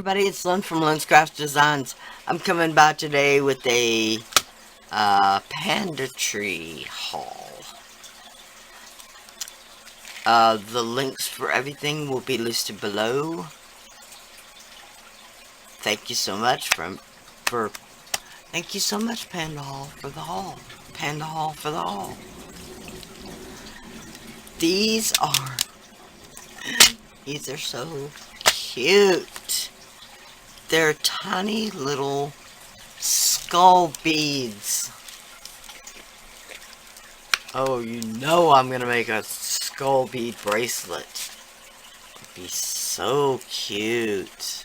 Everybody, it's Lyn from LynzCraftz Designs. I'm coming by today with a panda tree haul. The links for everything will be listed below. Thank you so much thank you so much, Pandahall, for the haul. Pandahall for the haul. These are so cute. They're tiny little skull beads. Oh, you know I'm gonna make a skull bead bracelet. It'd be so cute.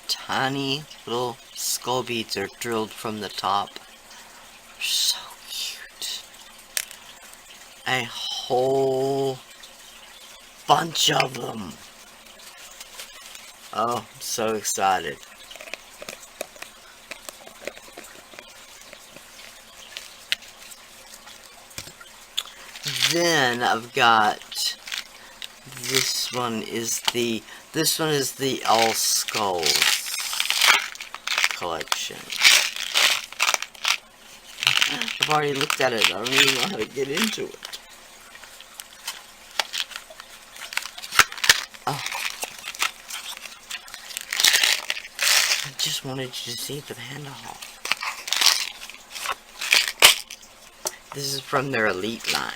Tiny little skull beads are drilled from the top. They're so cute. A whole bunch of them. Oh, I'm so excited. Then I've got this one is the all skulls collection. I've already looked at it. I don't even know how to get into it. Oh. I just wanted you to see the Pandahall. This is from their Elite line.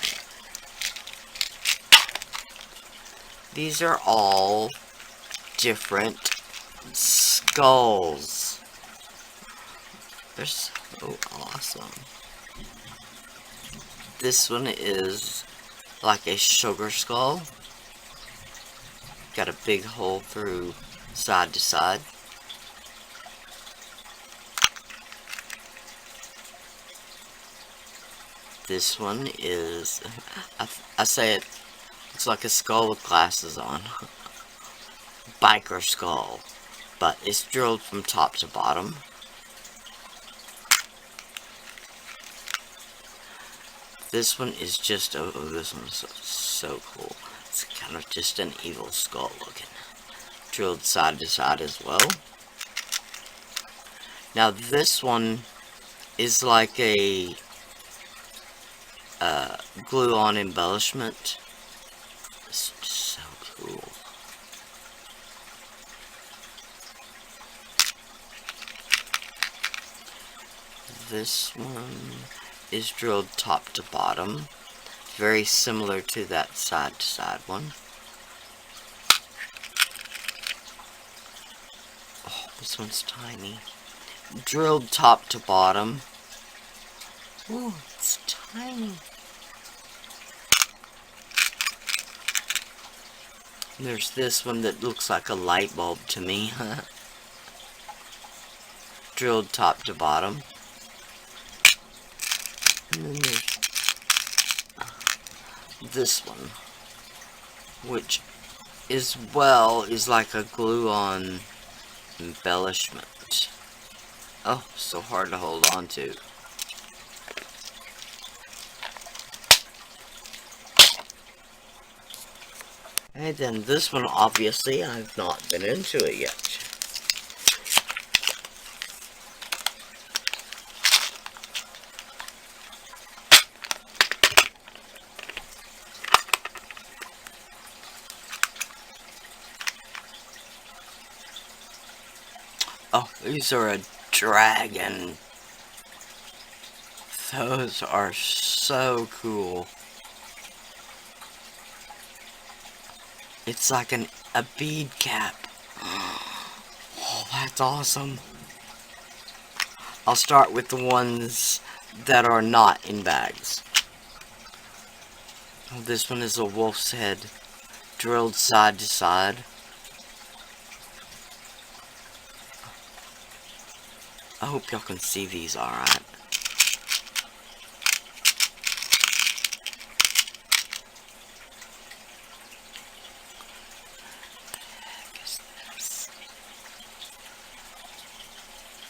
These are all different skulls. They're so awesome. This one is like a sugar skull. Got a big hole through side to side. This one is, I say it, it's like a skull with glasses on. Biker skull. But it's drilled from top to bottom. This one is just, oh, this one's so cool. It's kind of just an evil skull looking. Drilled side to side as well. Now this one is like a glue-on embellishment. It's just so cool. This one is drilled top to bottom. Very similar to that side-to-side one. Oh, this one's tiny. Drilled top to bottom. Ooh, it's tiny. There's this one that looks like a light bulb to me. Drilled top to bottom. And then there's this one, which is like a glue-on embellishment. Oh, so hard to hold on to. And then this one, obviously, I've not been into it yet. Oh, these are a dragon. Those are so cool. It's like a bead cap. Oh, that's awesome. I'll start with the ones that are not in bags. Oh, this one is a wolf's head, drilled side to side. I hope y'all can see these alright.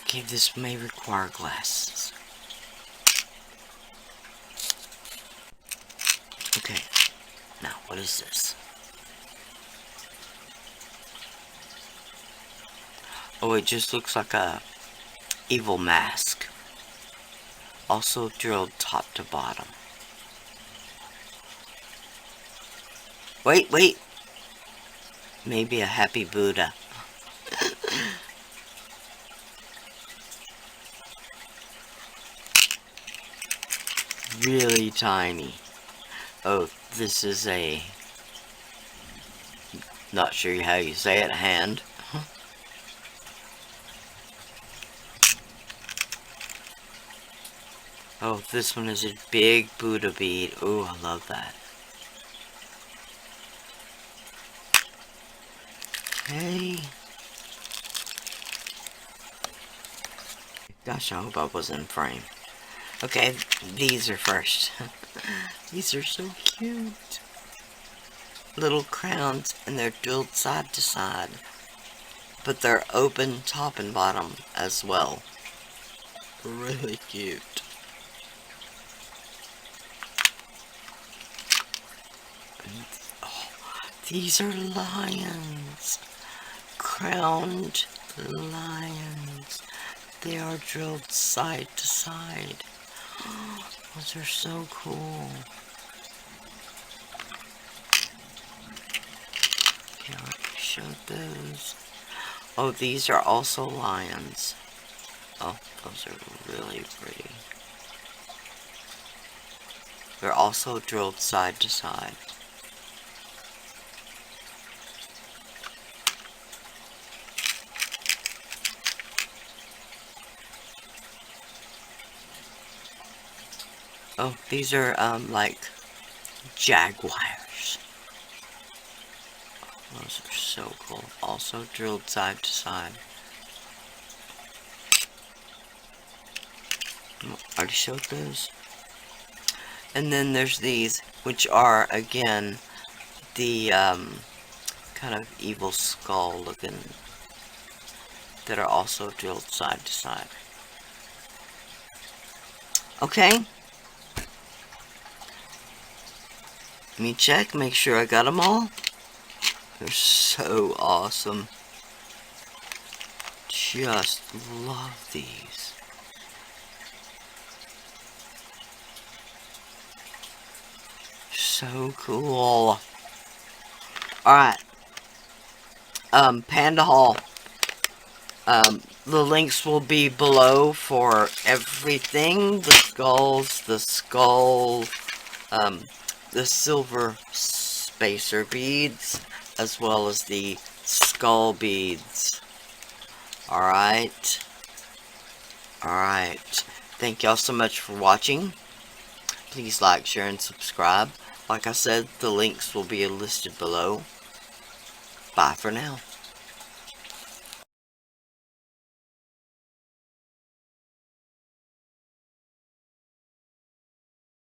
Okay, this may require glasses. Okay, now what is this? Oh, it just looks like a evil mask. Also drilled top to bottom. Wait. Maybe a happy Buddha. Really tiny. Oh, this is a... not sure how you say it, hand. Oh, this one is a big Buddha bead. Oh, I love that. Okay. Gosh, I hope I was in frame. Okay, these are first. These are so cute. Little crowns, and they're drilled side to side. But they're open top and bottom as well. Really cute. And, oh, these are lions. Crowned lions. They are drilled side to side. Those are so cool. Okay, let me show those. Oh, these are also lions. Oh, those are really pretty. They're also drilled side to side. Oh, these are, like, jaguars. Those are so cool. Also drilled side to side. Oh, I already showed those. And then there's these, which are, again, the, kind of evil skull looking, that are also drilled side to side. Okay. Let me check, make sure I got them all. They're so awesome. Just love these. So cool. Alright. Pandahall. The links will be below for everything. The skulls, the skull, the silver spacer beads, as well as the skull beads. Alright. Thank y'all so much for watching. Please like, share, and subscribe. Like I said, the links will be listed below. Bye for now.